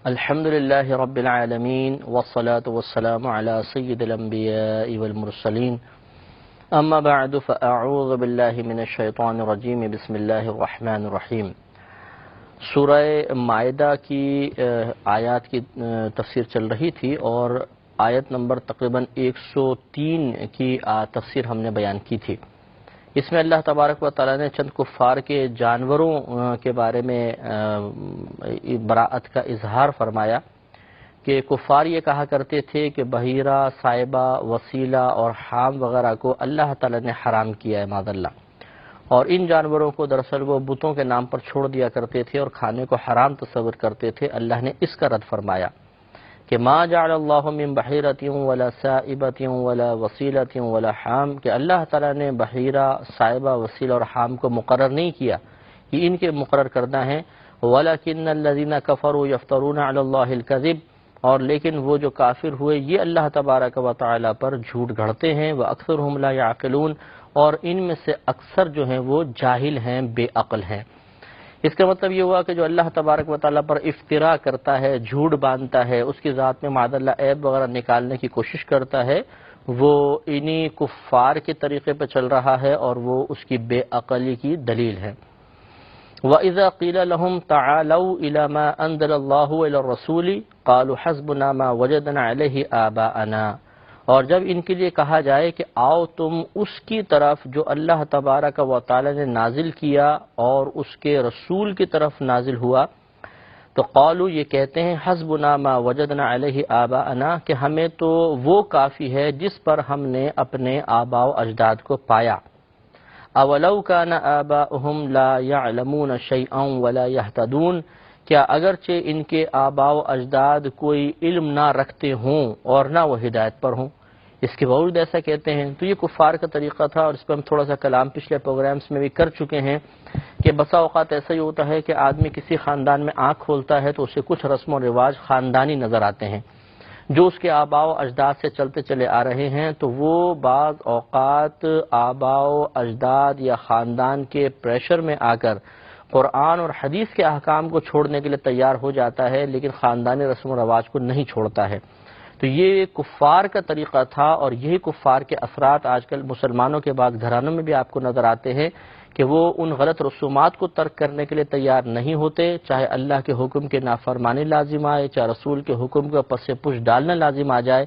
الحمد للہ رب العالمین والصلاة والسلام علی سید الانبیاء والمرسلین اما بعد فاعوذ باللہ من الشیطان الرجیم بسم اللہ الرحمن الرحیم۔ سورہ مائدہ کی آیات کی تفسیر چل رہی تھی اور آیت نمبر تقریباً 103 کی تفسیر ہم نے بیان کی تھی۔ اس میں اللہ تبارک و تعالیٰ نے چند کفار کے جانوروں کے بارے میں براءت کا اظہار فرمایا کہ کفار یہ کہا کرتے تھے کہ بحیرہ، صائبہ، وسیلہ اور حام وغیرہ کو اللہ تعالیٰ نے حرام کیا ہے معاذ اللہ، اور ان جانوروں کو دراصل وہ بتوں کے نام پر چھوڑ دیا کرتے تھے اور کھانے کو حرام تصور کرتے تھے۔ اللہ نے اس کا رد فرمایا کہ ما جعل اللہ من بحیرۃ ولا صائبۃ ولا وسیلۃ ولا حام، کہ اللہ تعالیٰ نے بحیرہ، صائبہ، وسیلہ اور حام کو مقرر نہیں کیا، یہ ان کے مقرر کرنا ہے۔ ولکن الذین کفروا یفترون علی اللہ الکذب، اور لیکن وہ جو کافر ہوئے یہ اللہ تبارک و تعالیٰ پر جھوٹ گھڑتے ہیں۔ واکثرهم لا یعقلون، اور ان میں سے اکثر جو ہیں وہ جاہل ہیں، بے عقل ہیں۔ اس کا مطلب یہ ہوا کہ جو اللہ تبارک و تعالیٰ پر افتراء کرتا ہے، جھوٹ باندھتا ہے، اس کی ذات میں معاذ اللہ عیب وغیرہ نکالنے کی کوشش کرتا ہے، وہ انہی کفار کے طریقے پہ چل رہا ہے اور وہ اس کی بے عقلی کی دلیل ہے۔ وَإِذَا قِيلَ لَهُمْ تَعَالَوْا إِلَى مَا أَنزَلَ اللَّهُ وَإِلَى الرَّسُولِ قَالُوا حَسْبُنَا مَا وَجَدْنَا عَلَيْهِ آبَاءَنَا، اور جب ان کے لیے کہا جائے کہ آؤ تم اس کی طرف جو اللہ تبارک و تعالی نے نازل کیا اور اس کے رسول کی طرف نازل ہوا، تو قالوا یہ کہتے ہیں حسبنا ما وجدنا علیہ آباءنا، کہ ہمیں تو وہ کافی ہے جس پر ہم نے اپنے آباء و اجداد کو پایا۔ اولو کان آباؤہم لا یعلمون شیئا ولا یہتدون، کیا اگرچہ ان کے آباء و اجداد کوئی علم نہ رکھتے ہوں اور نہ وہ ہدایت پر ہوں، اس کے باوجود ایسا کہتے ہیں۔ تو یہ کفار کا طریقہ تھا، اور اس پہ ہم تھوڑا سا کلام پچھلے پروگرامز میں بھی کر چکے ہیں کہ بسا اوقات ایسا ہی ہوتا ہے کہ آدمی کسی خاندان میں آنکھ کھولتا ہے تو اسے کچھ رسم و رواج خاندانی نظر آتے ہیں جو اس کے آباء و اجداد سے چلتے چلے آ رہے ہیں، تو وہ بعض اوقات آباء و اجداد یا خاندان کے پریشر میں آ کر قرآن اور حدیث کے احکام کو چھوڑنے کے لیے تیار ہو جاتا ہے، لیکن خاندانی رسم و رواج کو نہیں چھوڑتا ہے۔ تو یہ کفار کا طریقہ تھا، اور یہی کفار کے اثرات آج کل مسلمانوں کے بعض گھرانوں میں بھی آپ کو نظر آتے ہیں کہ وہ ان غلط رسومات کو ترک کرنے کے لیے تیار نہیں ہوتے، چاہے اللہ کے حکم کے نافرمانی لازم آئے، چاہے رسول کے حکم کو پس سے پش ڈالنا لازم آ جائے،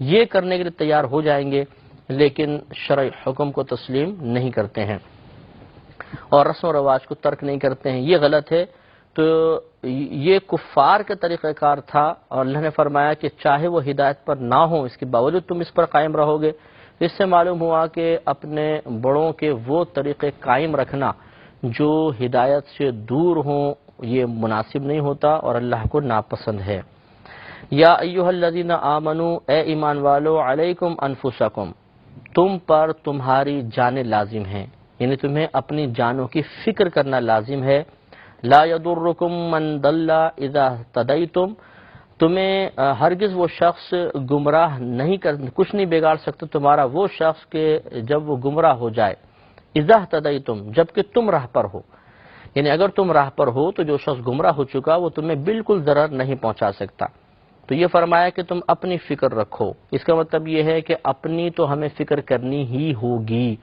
یہ کرنے کے لیے تیار ہو جائیں گے، لیکن شرعی حکم کو تسلیم نہیں کرتے ہیں اور رسم و رواج کو ترک نہیں کرتے ہیں، یہ غلط ہے۔ تو یہ کفار کا طریقہ کار تھا، اور اللہ نے فرمایا کہ چاہے وہ ہدایت پر نہ ہوں اس کے باوجود تم اس پر قائم رہو گے۔ اس سے معلوم ہوا کہ اپنے بڑوں کے وہ طریقے قائم رکھنا جو ہدایت سے دور ہوں یہ مناسب نہیں ہوتا اور اللہ کو ناپسند ہے۔ یا ایھا الذین آمنوا، اے ایمان والو، علیکم انفسکم، تم پر تمہاری جانیں لازم ہیں، یعنی تمہیں اپنی جانوں کی فکر کرنا لازم ہے۔ لا یضرکم من ضل اذا اهتدیتم، تمہیں ہرگز وہ شخص گمراہ نہیں کچھ نہیں بگاڑ سکتا تمہارا وہ شخص کہ جب وہ گمراہ ہو جائے، اذا اهتدیتم، جبکہ تم راہ پر ہو، یعنی اگر تم راہ پر ہو تو جو شخص گمراہ ہو چکا وہ تمہیں بالکل ضرر نہیں پہنچا سکتا۔ تو یہ فرمایا کہ تم اپنی فکر رکھو، اس کا مطلب یہ ہے کہ اپنی تو ہمیں فکر کرنی ہی ہوگی،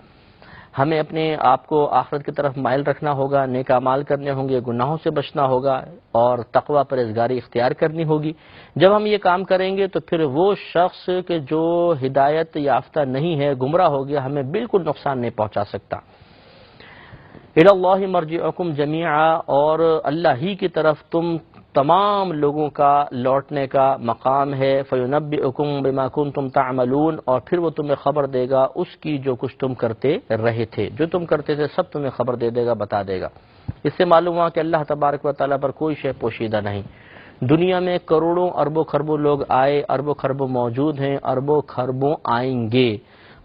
ہمیں اپنے آپ کو آخرت کی طرف مائل رکھنا ہوگا، نیک اعمال کرنے ہوں گے، گناہوں سے بچنا ہوگا اور تقوی پرہیزگاری اختیار کرنی ہوگی۔ جب ہم یہ کام کریں گے تو پھر وہ شخص کہ جو ہدایت یافتہ نہیں ہے، گمراہ ہو گیا، ہمیں بالکل نقصان نہیں پہنچا سکتا۔ الی اللہ مرجعکم جمیعا، اور اللہ ہی کی طرف تم تمام لوگوں کا لوٹنے کا مقام ہے۔ فینبئکم بما کنتم تعملون، اور پھر وہ تمہیں خبر دے گا اس کی جو کچھ تم کرتے رہے تھے، جو تم کرتے تھے سب تمہیں خبر دے دے گا، بتا دے گا۔ اس سے معلوم ہوا کہ اللہ تبارک و تعالیٰ پر کوئی شے پوشیدہ نہیں۔ دنیا میں کروڑوں اربوں خربوں لوگ آئے، اربوں خربوں موجود ہیں، اربوں خربوں آئیں گے،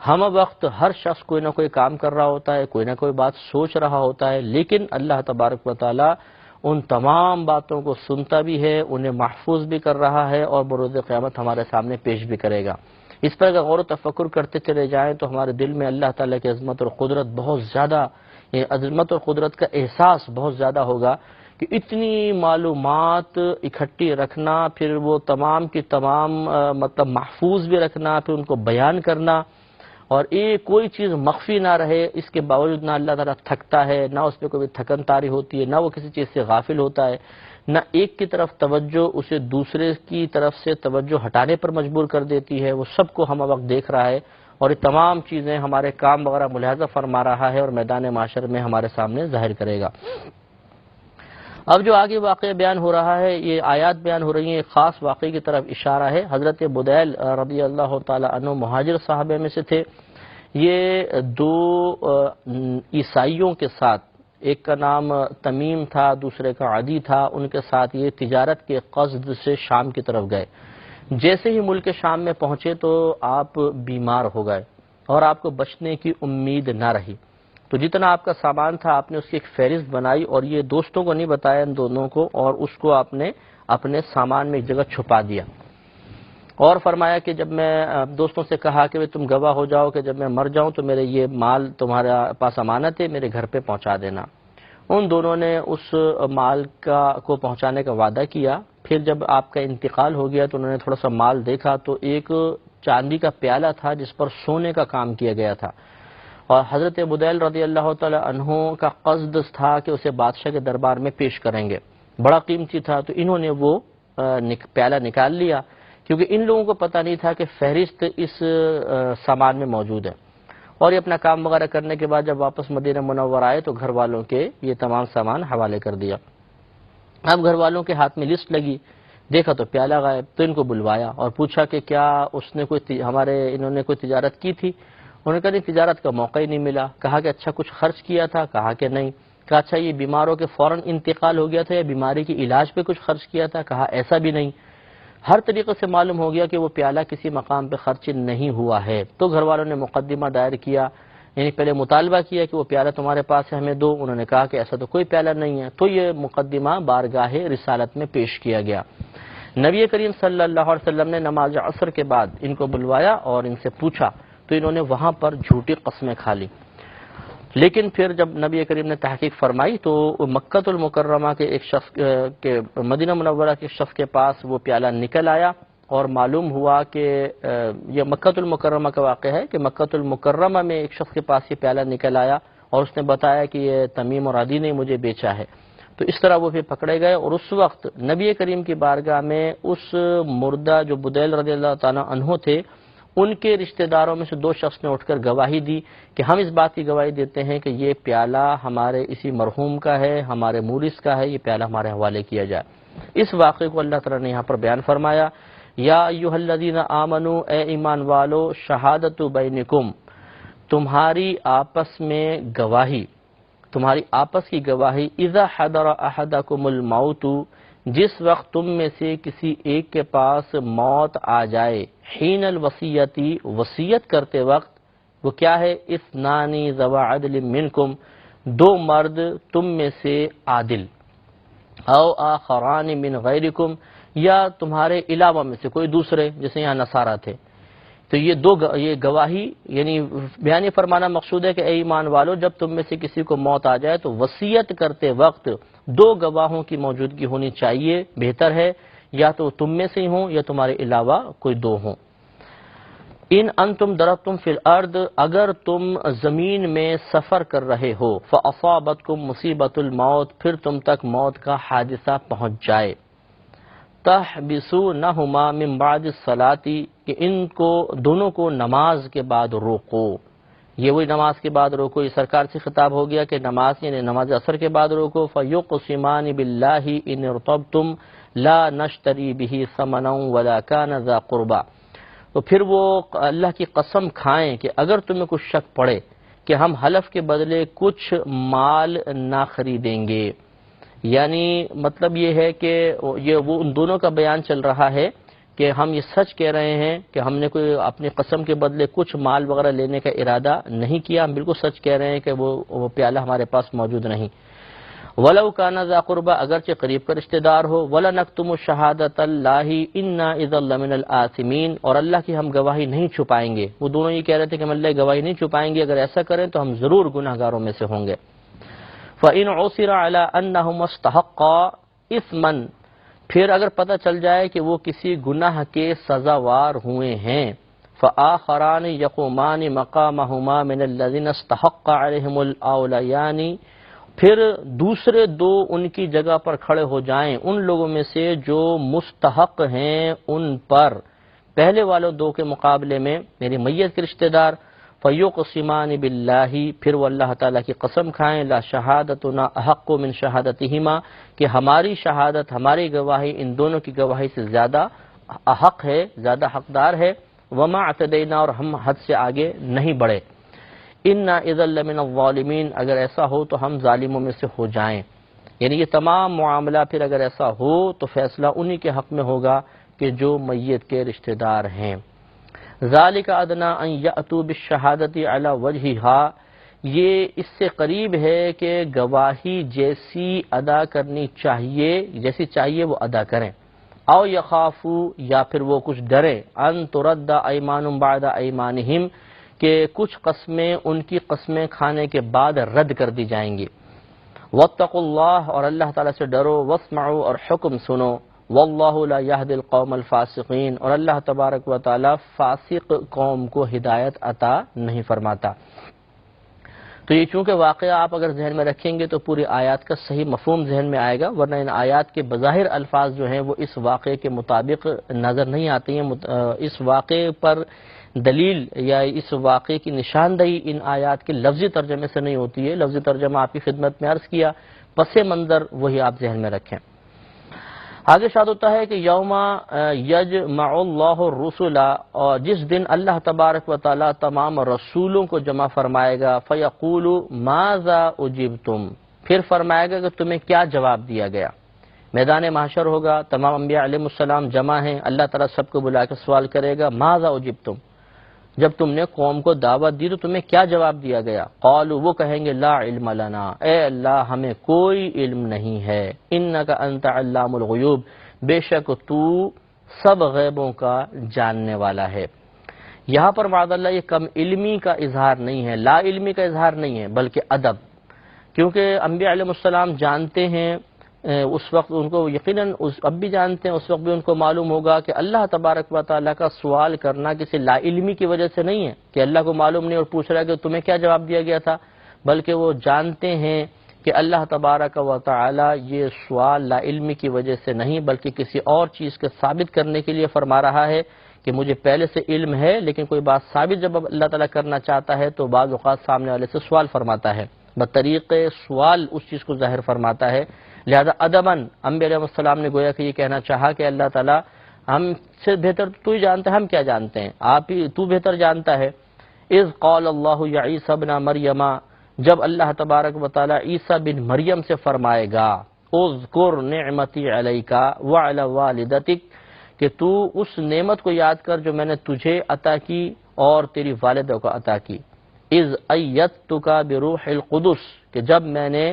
ہم وقت ہر شخص کوئی نہ کوئی کام کر رہا ہوتا ہے، کوئی نہ کوئی بات سوچ رہا ہوتا ہے، لیکن اللہ تبارک و تعالیٰ ان تمام باتوں کو سنتا بھی ہے، انہیں محفوظ بھی کر رہا ہے، اور بروز قیامت ہمارے سامنے پیش بھی کرے گا۔ اس پر اگر غور و تفکر کرتے چلے جائیں تو ہمارے دل میں اللہ تعالیٰ کی عظمت اور قدرت بہت زیادہ، عظمت اور قدرت کا احساس بہت زیادہ ہوگا کہ اتنی معلومات اکٹھی رکھنا، پھر وہ تمام کی تمام مطلب محفوظ بھی رکھنا، پھر ان کو بیان کرنا، اور کوئی چیز مخفی نہ رہے، اس کے باوجود نہ اللہ تعالیٰ تھکتا ہے، نہ اس پہ کوئی تھکن طاری ہوتی ہے، نہ وہ کسی چیز سے غافل ہوتا ہے، نہ ایک کی طرف توجہ اسے دوسرے کی طرف سے توجہ ہٹانے پر مجبور کر دیتی ہے، وہ سب کو ہم وقت دیکھ رہا ہے، اور یہ تمام چیزیں ہمارے کام وغیرہ ملاحظہ فرما رہا ہے اور میدان معاشر میں ہمارے سامنے ظاہر کرے گا۔ اب جو آگے واقعہ بیان ہو رہا ہے، یہ آیات بیان ہو رہی ہیں، ایک خاص واقعے کی طرف اشارہ ہے۔ حضرت بدیل رضی اللہ تعالی عنہ مہاجر صحابہ میں سے تھے۔ یہ دو عیسائیوں کے ساتھ، ایک کا نام تمیم تھا، دوسرے کا عدی تھا، ان کے ساتھ یہ تجارت کے قصد سے شام کی طرف گئے۔ جیسے ہی ملک شام میں پہنچے تو آپ بیمار ہو گئے اور آپ کو بچنے کی امید نہ رہی، تو جتنا آپ کا سامان تھا آپ نے اس کی ایک فہرست بنائی اور یہ دوستوں کو نہیں بتایا ان دونوں کو، اور اس کو آپ نے اپنے سامان میں ایک جگہ چھپا دیا، اور فرمایا کہ جب میں دوستوں سے کہا کہ تم گواہ ہو جاؤ کہ جب میں مر جاؤں تو میرے یہ مال تمہارے پاس امانت ہے، میرے گھر پہ پہنچا دینا۔ ان دونوں نے اس مال کو پہنچانے کا وعدہ کیا۔ پھر جب آپ کا انتقال ہو گیا تو انہوں نے تھوڑا سا مال دیکھا تو ایک چاندی کا پیالہ تھا جس پر سونے کا کام کیا گیا تھا، اور حضرت بدیل رضی اللہ تعالی عنہ کا قصد تھا کہ اسے بادشاہ کے دربار میں پیش کریں گے، بڑا قیمتی تھا، تو انہوں نے وہ پیالہ نکال لیا، کیونکہ ان لوگوں کو پتہ نہیں تھا کہ فہرست اس سامان میں موجود ہے، اور یہ اپنا کام وغیرہ کرنے کے بعد جب واپس مدینہ منور آئے تو گھر والوں کے یہ تمام سامان حوالے کر دیا۔ اب گھر والوں کے ہاتھ میں لسٹ لگی، دیکھا تو پیالہ غائب، تو ان کو بلوایا اور پوچھا کہ کیا اس نے انہوں نے کوئی تجارت کی تھی؟ انہوں نے کہا نہیں، تجارت کا موقع ہی نہیں ملا۔ کہا کہ اچھا کچھ خرچ کیا تھا؟ کہا کہ نہیں۔ کہا اچھا یہ بیمار ہو کے فوراً انتقال ہو گیا تھا یا بیماری کے علاج پہ کچھ خرچ کیا تھا؟ کہا ایسا بھی نہیں۔ ہر طریقے سے معلوم ہو گیا کہ وہ پیالہ کسی مقام پہ خرچ نہیں ہوا ہے۔ تو گھر والوں نے مقدمہ دائر کیا، یعنی پہلے مطالبہ کیا کہ وہ پیالہ تمہارے پاس ہے ہمیں دو، انہوں نے کہا کہ ایسا تو کوئی پیالہ نہیں ہے، تو یہ مقدمہ بارگاہ رسالت میں پیش کیا گیا۔ نبی کریم صلی اللہ علیہ وسلم نے نماز عصر کے بعد ان کو بلوایا اور ان سے پوچھا، تو انہوں نے وہاں پر جھوٹی قسمیں کھا لی، لیکن پھر جب نبی کریم نے تحقیق فرمائی تو مکہ المکرمہ کے ایک شخص کے مدینہ منورہ کے شخص کے پاس وہ پیالہ نکل آیا، اور معلوم ہوا کہ یہ مکہ المکرمہ کا واقعہ ہے کہ مکہ المکرمہ میں ایک شخص کے پاس یہ پیالہ نکل آیا اور اس نے بتایا کہ یہ تمیم اور عدی نے مجھے بیچا ہے، تو اس طرح وہ پھر پکڑے گئے، اور اس وقت نبی کریم کی بارگاہ میں اس مردہ جو بدیل رضی اللہ تعالیٰ عنہ تھے، ان کے رشتہ داروں میں سے دو شخص نے اٹھ کر گواہی دی کہ ہم اس بات کی گواہی دیتے ہیں کہ یہ پیالہ ہمارے اسی مرحوم کا ہے، ہمارے مورث کا ہے، یہ پیالہ ہمارے حوالے کیا جائے۔ اس واقعے کو اللہ تعالیٰ نے یہاں پر بیان فرمایا، یا ایھا الذین آمنوا، اے ایمان والو، شہادت بینکم، تمہاری آپس میں گواہی، تمہاری آپس کی گواہی، اذا حضر احدکم الموت، جس وقت تم میں سے کسی ایک کے پاس موت آ جائے، حین الوصیتی، وصیت کرتے وقت، وہ کیا ہے، اثنان ذوا عدل منکم، دو مرد تم میں سے عادل، او آخران من غیرکم، یا تمہارے علاوہ میں سے کوئی دوسرے، جیسے یہاں نصارہ تھے، تو یہ گواہی یعنی بیان فرمانا مقصود ہے کہ اے ایمان والو، جب تم میں سے کسی کو موت آ جائے تو وصیت کرتے وقت دو گواہوں کی موجودگی ہونی چاہیے، بہتر ہے یا تو تم میں سے ہی ہوں یا تمہارے علاوہ کوئی دو ہوں۔ ان انتم ضربتم فی الارض، اگر تم زمین میں سفر کر رہے ہو، فاصابتکم مصیبۃ الموت، پھر تم تک موت کا حادثہ پہنچ جائے، تحبسونہما من بعد الصلاۃ، کہ ان کو دونوں کو نماز کے بعد روکو۔ یہ وہی نماز کے بعد روکو، یہ سرکار سے خطاب ہو گیا کہ نماز یعنی نماز عصر کے بعد روکو۔ فیقسمان باللہ ان ارتبتم لا نشتری بہ ثمنا ولا کان ذا قربا، تو پھر وہ اللہ کی قسم کھائیں کہ اگر تمہیں کچھ شک پڑے کہ ہم حلف کے بدلے کچھ مال نہ خریدیں گے، یعنی مطلب یہ ہے کہ یہ وہ ان دونوں کا بیان چل رہا ہے کہ ہم یہ سچ کہہ رہے ہیں کہ ہم نے کوئی اپنی قسم کے بدلے کچھ مال وغیرہ لینے کا ارادہ نہیں کیا، ہم بالکل سچ کہہ رہے ہیں کہ وہ پیالہ ہمارے پاس موجود نہیں۔ وَلَوْ كَانَ ذَا قُرْبَىٰ، اگرچہ قریب کا رشتہ دار ہو، وَلَنَكْتُمُ شَهَادَةَ اللَّهِ إِنَّا إِذًا لَّمِنَ الْآثِمِينَ، اور اللہ کی ہم گواہی نہیں چھپائیں گے۔ وہ دونوں یہ کہہ رہے تھے کہ ہم اللہ کی گواہی نہیں چھپائیں گے، اگر ایسا کریں تو ہم ضرور گناہگاروں میں سے ہوں گے۔ فَإِنْ عُثِرَ عَلَىٰ أَنَّهُمَا اسْتَحَقَّا إِثْمًا، پھر اگر پتہ چل جائے کہ وہ کسی گناہ کے سزاوار ہوئے ہیں، فآخران یقومان مقامہما من الذین استحق علیہم الاولیان، پھر دوسرے دو ان کی جگہ پر کھڑے ہو جائیں ان لوگوں میں سے جو مستحق ہیں ان پر پہلے والوں دو کے مقابلے میں، یعنی میت کے رشتہ دار، فیقسمان باللہ، پھر وہ اللہ تعالیٰ کی قسم کھائیں، لا شہادتنا احق من شہادتہما، کہ ہماری شہادت، ہماری گواہی ان دونوں کی گواہی سے زیادہ احق ہے، زیادہ حقدار ہے، وما اعتدینا، اور ہم حد سے آگے نہیں بڑھے، انا اذا لمن الظالمین، اگر ایسا ہو تو ہم ظالموں میں سے ہو جائیں۔ یعنی یہ تمام معاملہ پھر اگر ایسا ہو تو فیصلہ انہی کے حق میں ہوگا کہ جو میت کے رشتہ دار ہیں۔ ذالک ادنی ان یأتوا بالشہادۃ علی وجہہا، یہ اس سے قریب ہے کہ گواہی جیسی ادا کرنی چاہیے، جیسی چاہیے وہ ادا کریں، او یخافوا، یا پھر وہ کچھ ڈریں، ان ترد ایمان بعد ایمانہم، کہ کچھ قسمیں ان کی قسمیں کھانے کے بعد رد کر دی جائیں گی، واتقوا اللہ، اور اللہ تعالیٰ سے ڈرو، واسمعوا، اور حکم سنو، واللہ لا یہدی القوم الفاسقین، اور اللہ تبارک و تعالیٰ فاسق قوم کو ہدایت عطا نہیں فرماتا۔ تو یہ چونکہ واقعہ آپ اگر ذہن میں رکھیں گے تو پوری آیات کا صحیح مفہوم ذہن میں آئے گا، ورنہ ان آیات کے بظاہر الفاظ جو ہیں وہ اس واقعے کے مطابق نظر نہیں آتے ہیں۔ اس واقعے پر دلیل یا اس واقعے کی نشاندہی ان آیات کے لفظی ترجمے سے نہیں ہوتی ہے، لفظی ترجمہ آپ کی خدمت میں عرض کیا، پس منظر وہی آپ ذہن میں رکھیں۔ آگے ارشاد ہوتا ہے کہ یوم یجمع اللہ الرسل، اور جس دن اللہ تبارک و تعالیٰ تمام رسولوں کو جمع فرمائے گا، فیقول ماذا اجبتم، پھر فرمائے گا کہ تمہیں کیا جواب دیا گیا۔ میدان محشر ہوگا، تمام انبیاء علیہ السلام جمع ہیں، اللہ تعالیٰ سب کو بلا کے سوال کرے گا، ماذا اجبتم، جب تم نے قوم کو دعوت دی تو تمہیں کیا جواب دیا گیا؟ قالوا، وہ کہیں گے، لا علم لنا، اے اللہ ہمیں کوئی علم نہیں ہے، انک انت علام الغیوب، بے شک تو سب غیبوں کا جاننے والا ہے۔ یہاں پر معاذ اللہ یہ کم علمی کا اظہار نہیں ہے، لا علمی کا اظہار نہیں ہے، بلکہ ادب، کیونکہ انبیاء علیہ السلام جانتے ہیں، اس وقت ان کو یقیناً اب بھی جانتے ہیں، اس وقت بھی ان کو معلوم ہوگا کہ اللہ تبارک و تعالیٰ کا سوال کرنا کسی لا علمی کی وجہ سے نہیں ہے کہ اللہ کو معلوم نہیں اور پوچھ رہا ہے کہ تمہیں کیا جواب دیا گیا تھا، بلکہ وہ جانتے ہیں کہ اللہ تبارک و تعالیٰ یہ سوال لا علمی کی وجہ سے نہیں بلکہ کسی اور چیز کے ثابت کرنے کے لیے فرما رہا ہے کہ مجھے پہلے سے علم ہے، لیکن کوئی بات ثابت جب اللہ تعالیٰ کرنا چاہتا ہے تو بعض اوقات سامنے والے سے سوال فرماتا ہے، بطریق سوال اس چیز کو ظاہر فرماتا ہے۔ لہذا ادباً انبیاء علیہ السلام نے گویا کہ یہ کہنا چاہا کہ اللہ تعالیٰ ہم سے بہتر تو ہی جانتا ہے، ہم کیا جانتے ہیں، آپ ہی تو بہتر جانتا ہے۔ اذ قال اللہ یا عیسی ابن مریم، جب اللہ تبارک و تعالیٰ عیسیٰ بن مریم سے فرمائے گا، اذکر نعمتی علیک وعلی والدتک، کہ تو اس نعمت کو یاد کر جو میں نے تجھے عطا کی اور تیری والدہ کو عطا کی، اذ ایدتک بروح القدس، کہ جب میں نے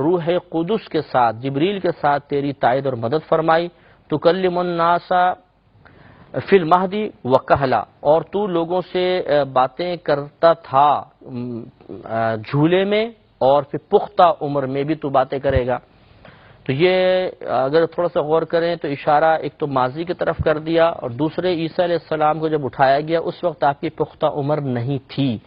روح قدس کے ساتھ، جبریل کے ساتھ تیری تائید اور مدد فرمائی، تکلم الناس فی المہدی وکہلا، اور تو لوگوں سے باتیں کرتا تھا جھولے میں اور پھر پختہ عمر میں بھی تو باتیں کرے گا۔ تو یہ اگر تھوڑا سا غور کریں تو اشارہ ایک تو ماضی کی طرف کر دیا، اور دوسرے عیسیٰ علیہ السلام کو جب اٹھایا گیا اس وقت آپ کی پختہ عمر نہیں تھی،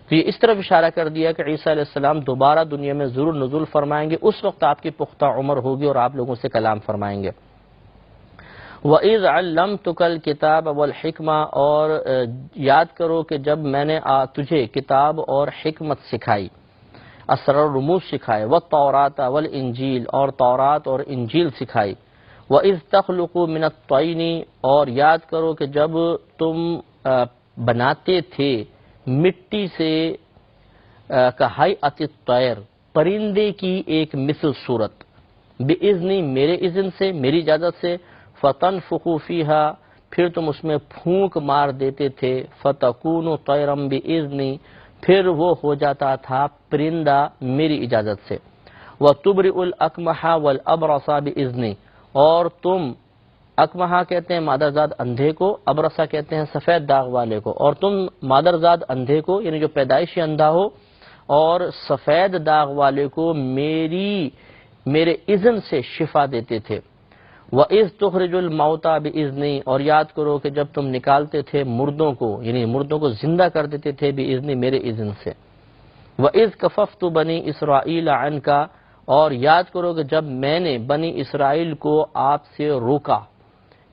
تو یہ اس طرف اشارہ کر دیا کہ عیسیٰ علیہ السلام دوبارہ دنیا میں ضرور نزول فرمائیں گے، اس وقت آپ کی پختہ عمر ہوگی اور آپ لوگوں سے کلام فرمائیں گے۔ وَإِذْ عَلَّمْتُكَ الْكِتَابَ وَالْحِكْمَةَ، اور یاد کرو کہ جب میں نے تجھے کتاب اور حکمت سکھائی، اسرار رموز سکھائے، وَالتَّوْرَاةَ وَالْإِنْجِيلَ، اور تورات اور انجیل سکھائی، وَإِذْ تَخْلُقُ مِنَ الطَّيْنِ، اور یاد کرو کہ جب تم بناتے تھے مٹی سے کہیئۃ الطیر، پرندے کی ایک مثل صورت، بِإِذْنِ، میرے اذن سے، میری اجازت سے، فَتَنْفُخُ فِيهَا، پھر تم اس میں پھونک مار دیتے تھے، فَتَكُونُ طَيْرًا بِإِذْنِ، پھر وہ ہو جاتا تھا پرندہ میری اجازت سے، وَتُبْرِئُ الْأَكْمَحَ وَالْأَبْرَصَ بِإِذْنِ، اور تم اکمہا کہتے ہیں مادرزاد اندھے کو، ابرسا کہتے ہیں سفید داغ والے کو، اور تم مادرزاد اندھے کو یعنی جو پیدائشی اندھا ہو، اور سفید داغ والے کو میرے اذن سے شفا دیتے تھے۔ وَإِذْ تُخْرِجُ الْمَوْتَى بِإِذْنِي، اور یاد کرو کہ جب تم نکالتے تھے مردوں کو، یعنی مردوں کو زندہ کر دیتے تھے بِإِذْنِي، میرے اذن سے۔ وَإِذْ كَفَفْتُ بَنِي إِسْرَائِيلَ عَنْكَ، اور یاد کرو کہ جب میں نے بنی اسرائیل کو آپ سے روکا،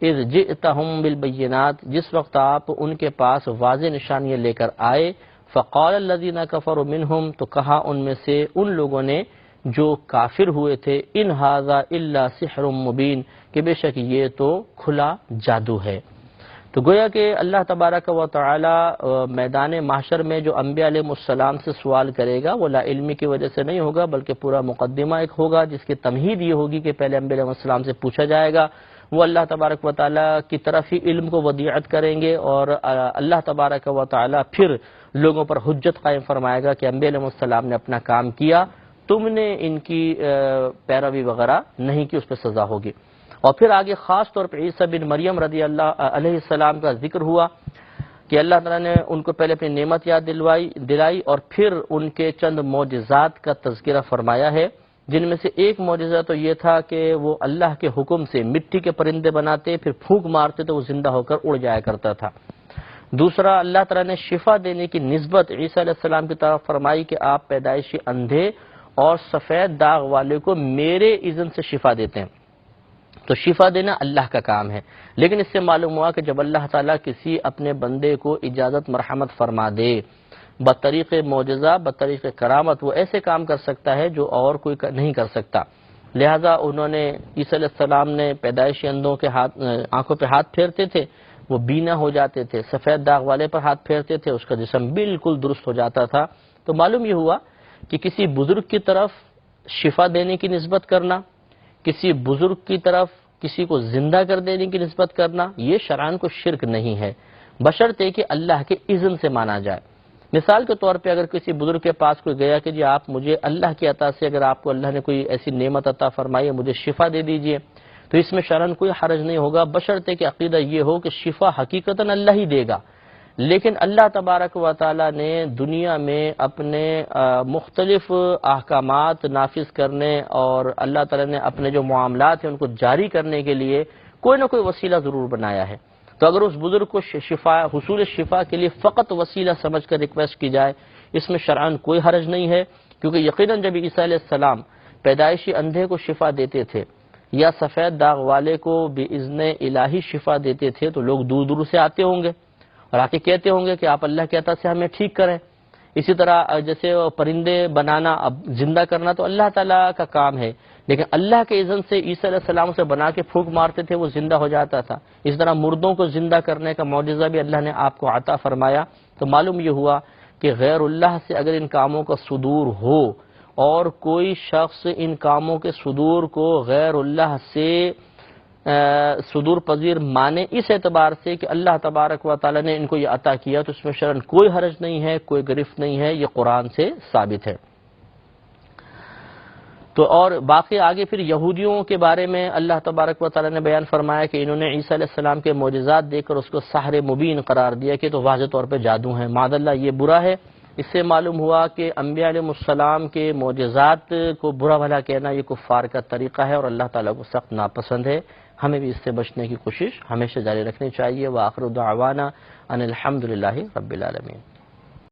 اذ جئتہم بالبینات، جس وقت آپ ان کے پاس واضح نشانیاں لے کر آئے، فقال الذین کفروا منہم، تو کہا ان میں سے ان لوگوں نے جو کافر ہوئے تھے، ان ھذا الا سحر مبین، کہ بے شک یہ تو کھلا جادو ہے۔ تو گویا کہ اللہ تبارک و تعالی میدان محشر میں جو انبیاء علیہ السلام سے سوال کرے گا وہ لا علمی کی وجہ سے نہیں ہوگا، بلکہ پورا مقدمہ ایک ہوگا جس کی تمہید یہ ہوگی کہ پہلے انبیاء علیہ السلام سے پوچھا جائے گا، وہ اللہ تبارک و تعالی کی طرف ہی علم کو ودیعت کریں گے، اور اللہ تبارک و تعالی پھر لوگوں پر حجت قائم فرمائے گا کہ انبیاء علیہ السلام نے اپنا کام کیا، تم نے ان کی پیروی وغیرہ نہیں کی، اس پہ سزا ہوگی۔ اور پھر آگے خاص طور پہ عیسیٰ بن مریم رضی اللہ علیہ السلام کا ذکر ہوا کہ اللہ تعالیٰ نے ان کو پہلے اپنی نعمت یاد دلائی اور پھر ان کے چند معجزات کا تذکرہ فرمایا ہے، جن میں سے ایک معجزہ تو یہ تھا کہ وہ اللہ کے حکم سے مٹی کے پرندے بناتے، پھر پھونک مارتے تو وہ زندہ ہو کر اڑ جایا کرتا تھا۔ دوسرا، اللہ تعالیٰ نے شفا دینے کی نسبت عیسیٰ علیہ السلام کی طرف فرمائی کہ آپ پیدائشی اندھے اور سفید داغ والے کو میرے اذن سے شفا دیتے ہیں۔ تو شفا دینا اللہ کا کام ہے، لیکن اس سے معلوم ہوا کہ جب اللہ تعالیٰ کسی اپنے بندے کو اجازت مرحمت فرما دے، بطریق معجزہ بطریق کرامت، وہ ایسے کام کر سکتا ہے جو اور کوئی نہیں کر سکتا۔ لہٰذا انہوں نے عیسیٰ علیہ السلام نے پیدائشی اندھوں کے آنکھوں پہ ہاتھ پھیرتے تھے، وہ بینا ہو جاتے تھے، سفید داغ والے پر ہاتھ پھیرتے تھے، اس کا جسم بالکل درست ہو جاتا تھا۔ تو معلوم یہ ہوا کہ کسی بزرگ کی طرف شفا دینے کی نسبت کرنا، کسی بزرگ کی طرف کسی کو زندہ کر دینے کی نسبت کرنا، یہ شرعاً کو شرک نہیں ہے، بشرطے کہ اللہ کے اذن سے مانا جائے۔ مثال کے طور پہ اگر کسی بزرگ کے پاس کوئی گیا کہ جی آپ مجھے اللہ کی عطا سے اگر آپ کو اللہ نے کوئی ایسی نعمت عطا فرمائی ہے، مجھے شفا دے دیجئے، تو اس میں شرعاً کوئی حرج نہیں ہوگا، بشرطے کہ عقیدہ یہ ہو کہ شفا حقیقتاً اللہ ہی دے گا۔ لیکن اللہ تبارک و تعالی نے دنیا میں اپنے مختلف احکامات نافذ کرنے اور اللہ تعالی نے اپنے جو معاملات ہیں ان کو جاری کرنے کے لیے کوئی نہ کوئی وسیلہ ضرور بنایا ہے۔ تو اگر اس بزرگ کو حصول شفا کے لیے فقط وسیلہ سمجھ کر ریکویسٹ کی جائے، اس میں شرعاً کوئی حرج نہیں ہے، کیونکہ یقیناً جب عیسیٰ علیہ السلام پیدائشی اندھے کو شفا دیتے تھے یا سفید داغ والے کو باذن الہی شفا دیتے تھے تو لوگ دور دور سے آتے ہوں گے اور آ کے کہتے ہوں گے کہ آپ اللہ کے عطا سے ہمیں ٹھیک کریں۔ اسی طرح جیسے پرندے بنانا، اب زندہ کرنا تو اللہ تعالیٰ کا کام ہے، لیکن اللہ کے اذن سے عیسیٰ علیہ السلام سے بنا کے پھونک مارتے تھے، وہ زندہ ہو جاتا تھا۔ اس طرح مردوں کو زندہ کرنے کا معجزہ بھی اللہ نے آپ کو عطا فرمایا۔ تو معلوم یہ ہوا کہ غیر اللہ سے اگر ان کاموں کا صدور ہو اور کوئی شخص ان کاموں کے صدور کو غیر اللہ سے صدور پذیر مانے، اس اعتبار سے کہ اللہ تبارک و تعالی نے ان کو یہ عطا کیا، تو اس میں شرعاً کوئی حرج نہیں ہے، کوئی گرفت نہیں ہے، یہ قرآن سے ثابت ہے۔ تو اور باقی آگے پھر یہودیوں کے بارے میں اللہ تبارک و تعالی نے بیان فرمایا کہ انہوں نے عیسیٰ علیہ السلام کے معجزات دیکھ کر اس کو سحر مبین قرار دیا کہ تو واضح طور پہ جادو ہیں، معاذ اللہ یہ برا ہے۔ اس سے معلوم ہوا کہ انبیاء علیہ السلام کے معجزات کو برا بھلا کہنا یہ کفار کا طریقہ ہے اور اللہ تعالیٰ کو سخت ناپسند ہے۔ ہمیں بھی اس سے بچنے کی کوشش ہمیشہ جاری رکھنی چاہیے۔ وآخر دعوانا ان الحمد للہ رب العالمین۔